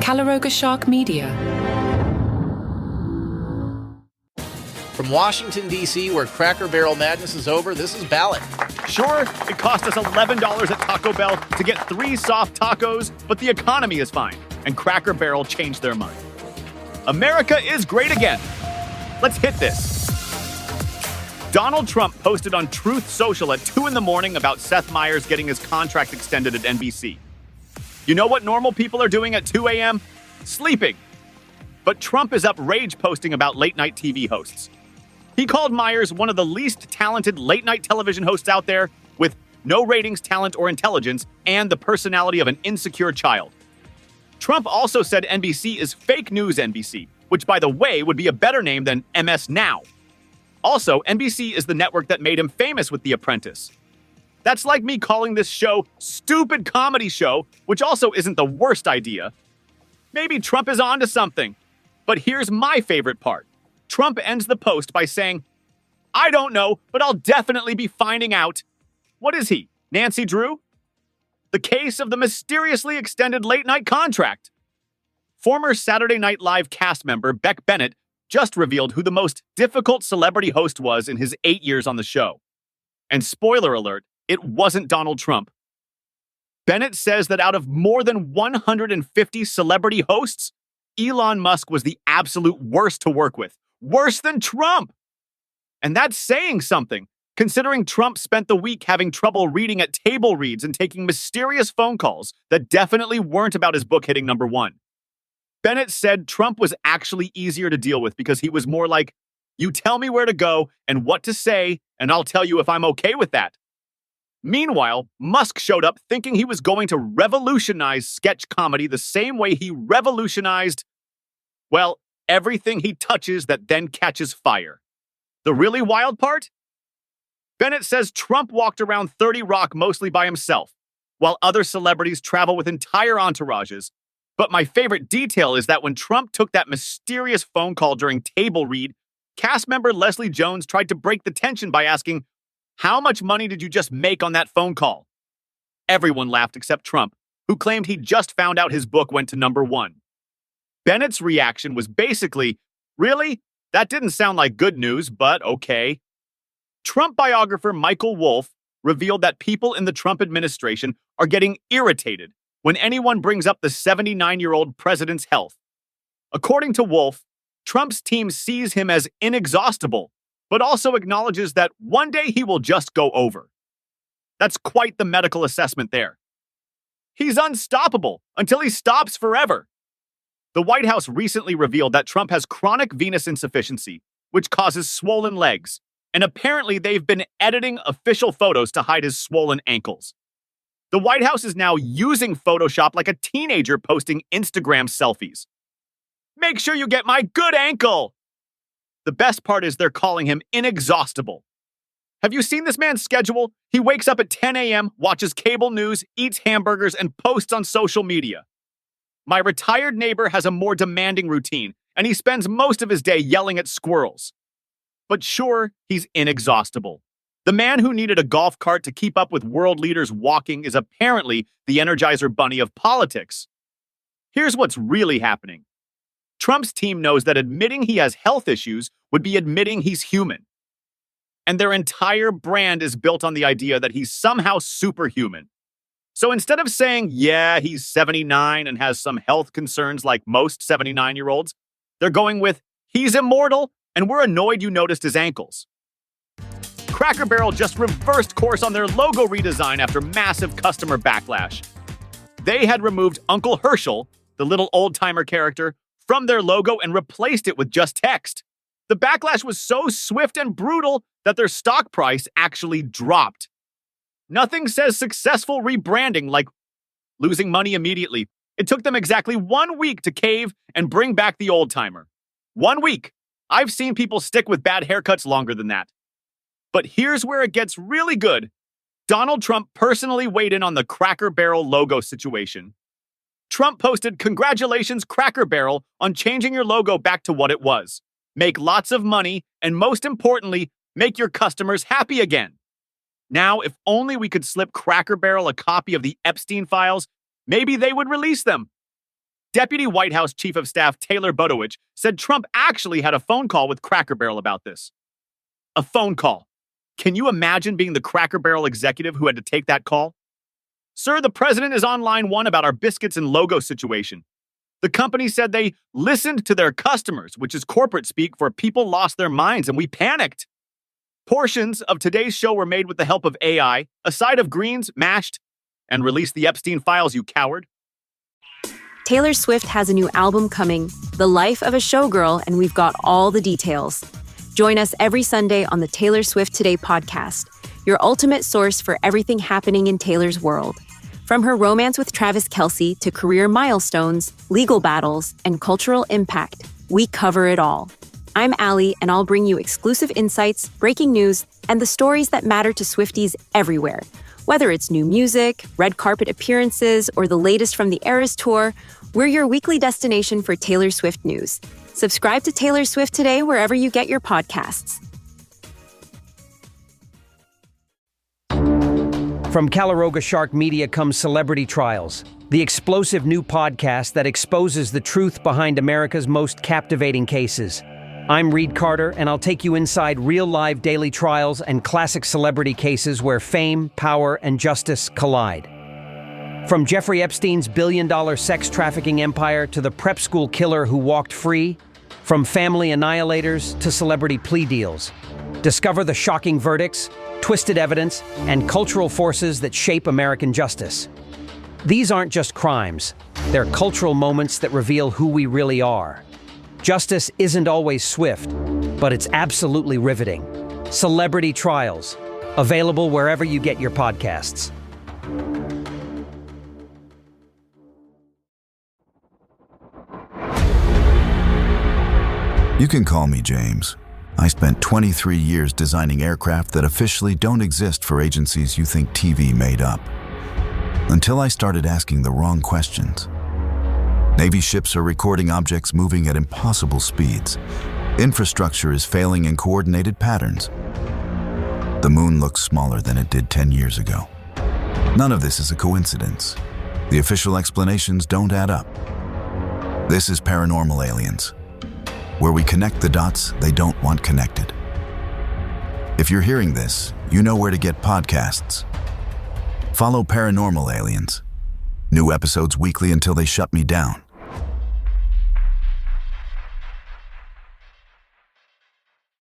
Calaroga Shark Media. From Washington, D.C., where Cracker Barrel madness is over, this is Ballot. Sure, it cost us $11 at Taco Bell to get 3 soft tacos, but the economy is fine, and Cracker Barrel changed their mind. America is great again. Let's hit this. Donald Trump posted on Truth Social at 2 a.m. about Seth Meyers getting his contract extended at NBC. You know what normal people are doing at 2 a.m.? Sleeping. But Trump is up rage posting about late-night TV hosts. He called Meyers one of the least talented late-night television hosts out there, with no ratings, talent, or intelligence, and the personality of an insecure child. Trump also said NBC is fake news NBC, which, by the way, would be a better name than MS Now. Also, NBC is the network that made him famous with The Apprentice. That's like me calling this show Stupid Comedy Show, which also isn't the worst idea. Maybe Trump is onto something. But here's my favorite part. Trump ends the post by saying, "I don't know, but I'll definitely be finding out." What is he, Nancy Drew? The case of the mysteriously extended late-night contract. Former Saturday Night Live cast member Beck Bennett just revealed who the most difficult celebrity host was in his 8 years on the show. And spoiler alert, it wasn't Donald Trump. Bennett says that out of more than 150 celebrity hosts, Elon Musk was the absolute worst to work with. Worse than Trump! And that's saying something, considering Trump spent the week having trouble reading at table reads and taking mysterious phone calls that definitely weren't about his book hitting #1. Bennett said Trump was actually easier to deal with because he was more like, "You tell me where to go and what to say, and I'll tell you if I'm okay with that." Meanwhile, Musk showed up thinking he was going to revolutionize sketch comedy the same way he revolutionized, well, everything he touches that then catches fire. The really wild part? Bennett says Trump walked around 30 Rock mostly by himself, while other celebrities travel with entire entourages. But my favorite detail is that when Trump took that mysterious phone call during table read, cast member Leslie Jones tried to break the tension by asking, "How much money did you just make on that phone call?" Everyone laughed except Trump, who claimed he just found out his book went to #1. Bennett's reaction was basically, "Really? That didn't sound like good news, but okay." Trump biographer Michael Wolff revealed that people in the Trump administration are getting irritated when anyone brings up the 79-year-old president's health. According to Wolff, Trump's team sees him as inexhaustible, but also acknowledges that one day he will just go over. That's quite the medical assessment there. He's unstoppable until he stops forever. The White House recently revealed that Trump has chronic venous insufficiency, which causes swollen legs, and apparently they've been editing official photos to hide his swollen ankles. The White House is now using Photoshop like a teenager posting Instagram selfies. "Make sure you get my good ankle!" The best part is they're calling him inexhaustible. Have you seen this man's schedule? He wakes up at 10 a.m., watches cable news, eats hamburgers, and posts on social media. My retired neighbor has a more demanding routine, and he spends most of his day yelling at squirrels. But sure, he's inexhaustible. The man who needed a golf cart to keep up with world leaders walking is apparently the Energizer Bunny of politics. Here's what's really happening. Trump's team knows that admitting he has health issues would be admitting he's human. And their entire brand is built on the idea that he's somehow superhuman. So instead of saying, yeah, he's 79 and has some health concerns like most 79-year-olds, they're going with, he's immortal and we're annoyed you noticed his ankles. Cracker Barrel just reversed course on their logo redesign after massive customer backlash. They had removed Uncle Herschel, the little old-timer character, from their logo and replaced it with just text. The backlash was so swift and brutal that their stock price actually dropped. Nothing says successful rebranding like losing money immediately. It took them exactly 1 week to cave and bring back the old-timer. 1 week. I've seen people stick with bad haircuts longer than that. But here's where it gets really good. Donald Trump personally weighed in on the Cracker Barrel logo situation. Trump posted, "Congratulations, Cracker Barrel, on changing your logo back to what it was. Make lots of money, and most importantly, make your customers happy again." Now, if only we could slip Cracker Barrel a copy of the Epstein files, maybe they would release them. Deputy White House Chief of Staff Taylor Budowich said Trump actually had a phone call with Cracker Barrel about this. A phone call. Can you imagine being the Cracker Barrel executive who had to take that call? Sir, the president is on line one about our biscuits and logo situation. The company said they listened to their customers, which is corporate speak for people lost their minds, and we panicked. Portions of today's show were made with the help of AI, a side of greens mashed, and release the Epstein files, you coward. Taylor Swift has a new album coming, The Life of a Showgirl, and we've got all the details. Join us every Sunday on the Taylor Swift Today podcast, your ultimate source for everything happening in Taylor's world. From her romance with Travis Kelce to career milestones, legal battles, and cultural impact, we cover it all. I'm Allie, and I'll bring you exclusive insights, breaking news, and the stories that matter to Swifties everywhere. Whether it's new music, red carpet appearances, or the latest from the Eras Tour, we're your weekly destination for Taylor Swift news. Subscribe to Taylor Swift Today wherever you get your podcasts. From Calaroga Shark Media comes Celebrity Trials, the explosive new podcast that exposes the truth behind America's most captivating cases. I'm Reed Carter, and I'll take you inside real live daily trials and classic celebrity cases where fame, power, and justice collide. From Jeffrey Epstein's billion-dollar sex trafficking empire to the prep school killer who walked free, from family annihilators to celebrity plea deals. Discover the shocking verdicts, twisted evidence, and cultural forces that shape American justice. These aren't just crimes, they're cultural moments that reveal who we really are. Justice isn't always swift, but it's absolutely riveting. Celebrity Trials, available wherever you get your podcasts. You can call me James. I spent 23 years designing aircraft that officially don't exist for agencies you think TV made up. Until I started asking the wrong questions. Navy ships are recording objects moving at impossible speeds. Infrastructure is failing in coordinated patterns. The moon looks smaller than it did 10 years ago. None of this is a coincidence. The official explanations don't add up. This is Paranormal Aliens, where we connect the dots they don't want connected. If you're hearing this, you know where to get podcasts. Follow Paranormal Aliens. New episodes weekly until they shut me down.